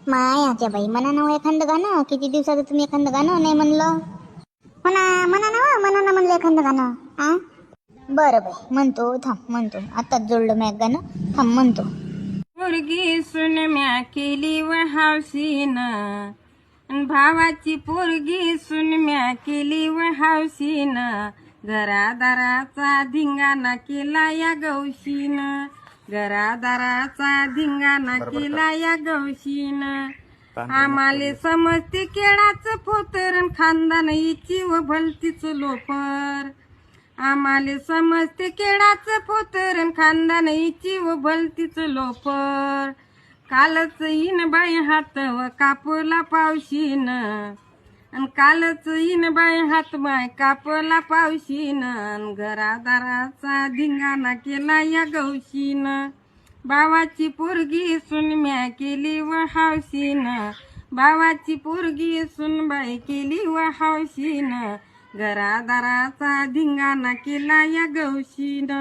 मायाच्या बाई म्हणा ना एखादं गाणं. किती दिवसाचं तुम्ही एखादं गाणं नाही म्हणलं. म्हणा ना म्हणलं एखादं गाणं. आ बरं बाई म्हणतो, थांब म्हणतो. आताच जोडलं मी एक गाणं, थांब म्हणतो. पोरगी सुन म्या केली व हावशीन, भावाची पोरगी सुन म्या केली व हावशीन, घरादाराचा धिंगाणा केला या गौशीन, घरादाराचा धिंगाणा केला या गौशीन. आम्हाले समजते केळाचं पोतरण, खानदान हिची व भलतीच लोपर. आम्हाले समजते केळाचं पोतरण, खानदान हिची व भलतीच लोपर. कालच इन बाई हात व कापला पावशीन, अन कालच इन बाई हात बाय कापला पावशीन, घरादाराचा धिंगाणा केला या गौशीन. भावाची पोरगी सुन म्या केली व हावशीन, भावाची पोरगी सुन बाई केली व हावशीन, घरादाराचा धिंगाणा केला या गौशीन.